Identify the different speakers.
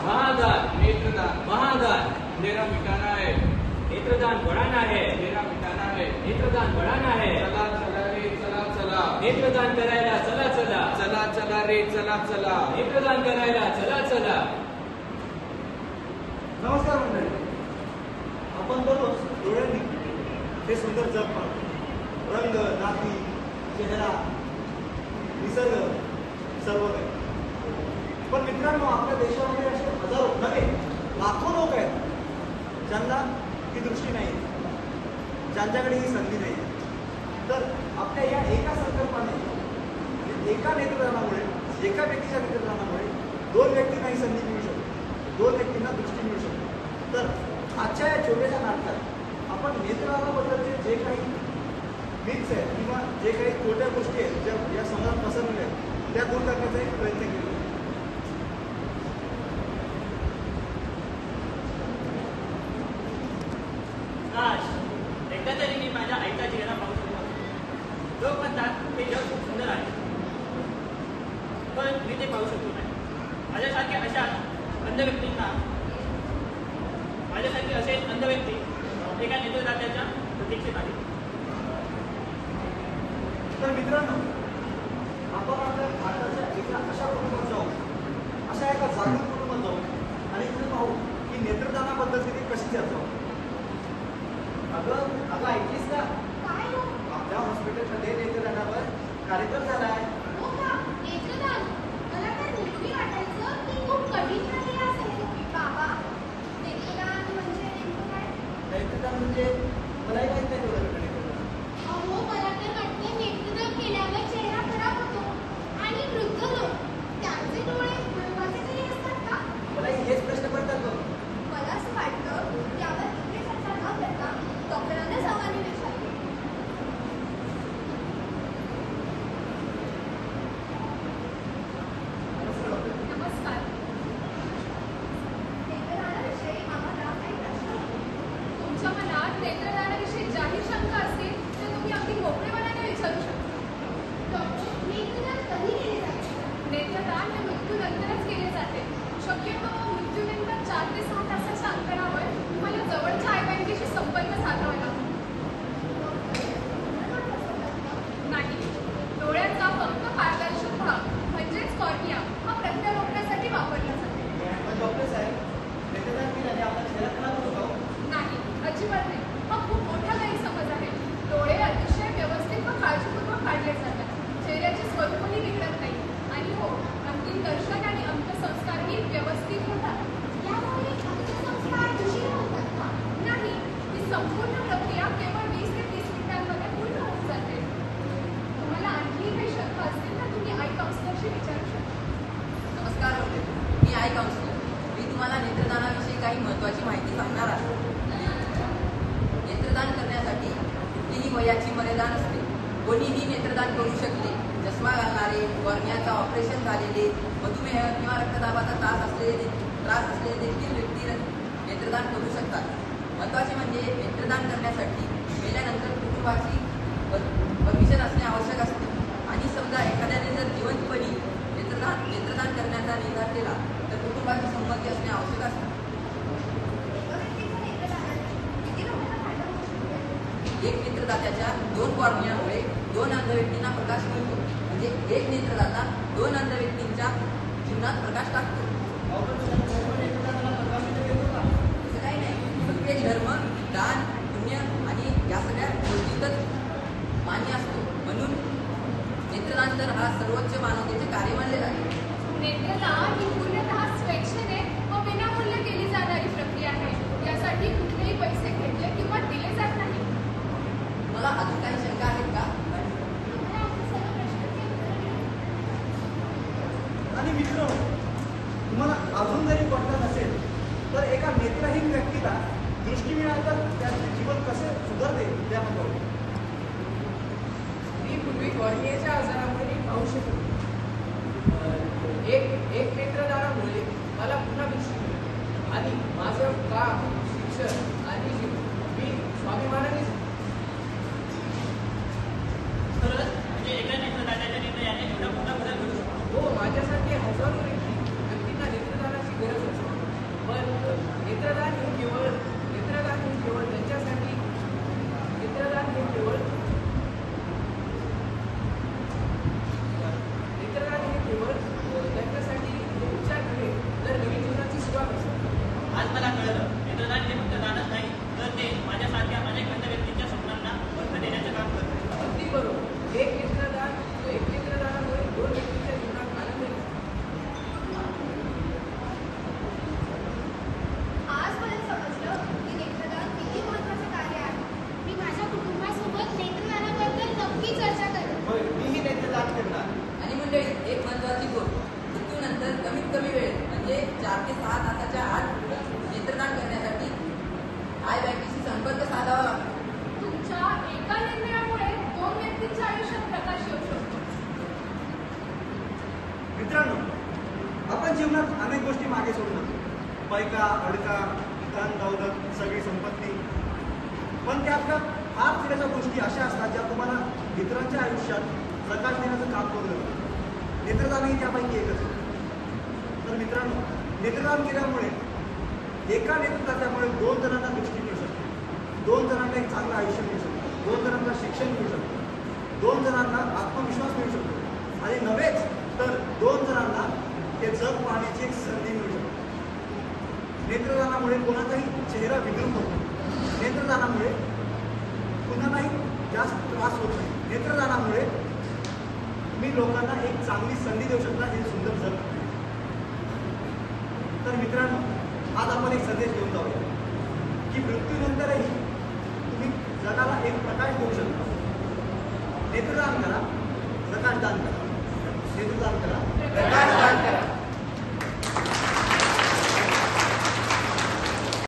Speaker 1: महादान,
Speaker 2: नेत्रदान,
Speaker 1: महादान,
Speaker 2: अंधेरा मिटाना है,
Speaker 1: नेत्रदान बढ़ाना है,
Speaker 2: अंधेरा मिटाना है.
Speaker 1: नेत्रदान बढ़ाना है,
Speaker 2: चला चला रे चला चला,
Speaker 1: नेत्रदान करायला चला चला,
Speaker 2: चला चला रे चला चला.
Speaker 1: नेत्रदान करायला चला चला.
Speaker 3: नमस्कार मंडळी. आपण दररोज डोळ्यांनी हे सुंदर जग पाहतो. रंग, नाती, चेहरा, निसर्ग सर्व काही. पण मित्रांनो, आपल्या देशामध्ये असे हजारो नव्हे लाखो लोक आहेत ज्यांना ही दृष्टी नाही, ज्यांच्याकडे ही संधी नाही. तर आपल्या या एका संकल्पाने, एका नेत्रदानामुळे, एका व्यक्तीच्या नेत्रदानामुळे दोन व्यक्तींना ही संधी मिळू शकते, दोन व्यक्तींना दृष्टी मिळू शकते. तर आजच्या या छोट्याशा नाटकात आपण नेत्रदानाबद्दलचे जे काही मिथ्स आहेत किंवा जे काही खोट्या गोष्टी आहेत ज्या या समाजात पसरलेल्या आहेत त्या दूर करण्याचा एक प्रयत्न केला.
Speaker 4: एकदा तरी मी माझ्या आईचा चेहरा पाहू शकतो. लोक म्हणतात हे जग खूप सुंदर आहे, पण मी ते पाहू शकतो नाही. माझ्यासारखे अशा अंध व्यक्तींना, माझ्यासारखे असे अंध व्यक्ती एका नेत्रदात्याच्या प्रतीक्षेत आहेत.
Speaker 3: तर मित्रांनो, आपण आपल्या भारताच्या एका अशा कुटुंबात जाऊ, अशा एका जागृत कुटुंबात जाऊ आणि तिथे पाहू की नेत्रदानाबद्दल तिथे कशी चर्चा होती. अगं ऐकलीस का?
Speaker 5: काय हो?
Speaker 3: आपल्या हॉस्पिटलमध्ये नेत्रदानावर कार्यक्रम झाला आहे.
Speaker 5: हो का? नेत्रदान? मला तर नेहमी वाटायचं की खूप कठीण प्रक्रिया असेल. बाबा, नेत्रदान म्हणजे नेमकं काय?
Speaker 3: नेत्रदान म्हणजे मलाही माहित नाही तेवढं नेत्रदान.
Speaker 5: अहो, मला तर वाटतं नेत्रदान केल्यावर चेहरा खराब होतो आणि वृद्ध लोक त्यांचे डोळे हलवाचे तरी असतात का?
Speaker 3: मलाही हेच प्रश्न पडतात बघ.
Speaker 5: मला असं वाटतं यावर इकडे चर्चा न करता डॉक्टरांना जाऊन विचारले. नमस्कार. नेत्रदानाविषयी आम्हाला काही प्रश्न होते.
Speaker 6: तुमच्या मनात नेत्रदानाविषयी ज्याही शंका असतील ते तुम्ही अगदी मोकळेपणाने विचारू शकता.
Speaker 5: डॉक्टर, नेत्रदान कधी केले जाते?
Speaker 6: नेत्रदान हे मृत्यूनंतरच केले जाते. शक्यतो मृत्यूनंतर 4 ते 6 तासाच्या अंतरावर तुम्हाला जवळच्या आयबँकेशी संपर्क साधावा लागतो. नाही, डोळ्याचा फक्त पारदर्शक भाग म्हणजेच कॉर्निया हा प्रत्यारोपणासाठी वापरला जातो.
Speaker 3: पण डॉक्टर साहेब, नेत्रदान केल्याने आपला चेहरा खराब होतो का?
Speaker 6: नाही, अजिबात नाही. हा खूप मोठा गैरसमज आहे. डोळे अतिशय व्यवस्थित व काळजीपूर्वक काढले जातात. चेहऱ्याचे स्वरूपही बिघडत नाही. आणि हो, अंतिम दर्शन आणि अंत्यसंस्कारही व्यवस्थित होतात.
Speaker 5: यामुळे अंत्यसंस्कार उशीर होतात का?
Speaker 6: नाही, ही संपूर्ण प्रक्रिया केवळ 20 ते 30 मिनिटांमध्ये पूर्ण होऊन जाते. तुम्हाला आणखी काही शंका असतील तर तुम्ही आई काउन्सिलरशी विचारू शकता.
Speaker 7: नमस्कार होते, मी आय काउन्सिलर. मी तुम्हाला नेत्रदानाविषयी काही महत्त्वाची माहिती सांगणार आहे. नेत्रदान करण्यासाठी कुठलीही वयाची मर्यादा नसते. कोणीही नेत्रदान करू शकते. चष्मा घालणारे, कॉर्नियाचा ऑपरेशन झालेले, मधुमेह किंवा रक्तदाबाचा त्रास असलेले देखील व्यक्ती नेत्रदान करू शकतात. महत्त्वाचे म्हणजे नेत्रदान करण्यासाठी मेल्यानंतर कुटुंबाची परमिशन असणे आवश्यक असते. आणि समजा एखाद्याने जर जिवंतपणी नेत्रदान करण्याचा निर्धार केला तर कुटुंबाची संमती असणे आवश्यक असते.
Speaker 5: एका व्यक्तीच्या नेत्रदानाने किती लोकांना फायदा होऊ शकतो?
Speaker 7: एक नेत्रदात्याच्या 2 कॉर्नियामुळे 2 अंध व्यक्तींना प्रकाश मिळतो. म्हणजे एक नेत्रदाता 2 अंध व्यक्तींच्या जीवनात प्रकाश टाकतो.
Speaker 3: नेत्रदानाला परवानगी देतो का?
Speaker 7: असं काही नाही. प्रत्येक धर्म, दान, पुण्य आणि या सगळ्या गोष्टीतच मान्य असतो. म्हणून नेत्रदान तर हा सर्वोच्च मानवतेचे कार्य मानले जाते.
Speaker 6: नेत्रदान ही पूर्णतः स्वेच्छेने व विनामूल्य केली जाणारी प्रक्रिया आहे. यासाठी कुठलेही पैसे घेतले किंवा दिले जात नाही.
Speaker 7: मला अजून काही शंका आहेत का?
Speaker 5: आम्हाला आपले सर्व प्रश्नांची उत्तरं मिळाली.
Speaker 3: आणि मित्र, तुम्हाला अजून जरी पटलं नसेल तर एका नेत्रहीन व्यक्तीला दृष्टी मिळाली तर त्याचे जीवन कसे सुधारते ते आपण पाहू.
Speaker 8: मी पूर्वी कॉर्नियाच्या आजारामुळे पाहू शकतो. एक नेत्रदानामुळे मला पुन्हा दृष्टी मिळते आणि माझं काम, शिक्षण आणि मी स्वाभिमानाने
Speaker 4: खरंच म्हणजे एका नेत्रदात्याच्या निर्णयाने एवढा मोठा बदल घडू शकतो.
Speaker 8: हो, माझ्यासारखे हजारो व्यक्तींना नेत्रदानाची गरज असते.
Speaker 7: म्हणजे 4 ते 6 तासाच्या आत नेत्रदान करण्यासाठी आय बँकेशी संपर्क साधावा लागतो.
Speaker 6: तुमच्या एका निर्णयामुळे 2 व्यक्तींच्या आयुष्यात प्रकाश येऊ शकतो.
Speaker 3: मित्रांनो, आपण जीवनात अनेक गोष्टी मागे सोडतो. पैका, अडका, धन, दौलत, सगळी संपत्ती. पण त्यातल्या फार थोड्याशा गोष्टी अशा असतात ज्या तुम्हाला इतरांच्या आयुष्यात प्रकाश देण्याचं काम करू लागतं. नेत्रदानही त्यापैकी एकच आहे. तर मित्रांनो, नेत्रदान केल्यामुळे एका नेत्रदात्यामुळे 2 जणांना दृष्टी मिळू शकते, 2 जणांना एक चांगलं आयुष्य मिळू शकतं, 2 जणांना शिक्षण मिळू शकतं, 2 जणांना आत्मविश्वास मिळू शकतो आणि नव्हेच तर 2 जणांना हे जग पाहण्याची एक संधी मिळू शकते. नेत्रदानामुळे कोणाचाही चेहरा विद्रूप होतो. नेत्रदानामुळे कुणालाही जास्त त्रास होत नाही. नेत्रदानामुळे तुम्ही लोकांना एक चांगली संधी देऊ शकता हे सुंदर जग. तर मित्रांनो, आज आपण एक संदेश घेऊन जाऊया की मृत्यूनंतरही तुम्ही जगाला एक प्रकाश देऊ शकता. नेत्रदान करा, प्रकाशदान करा. नेत्रदान करा,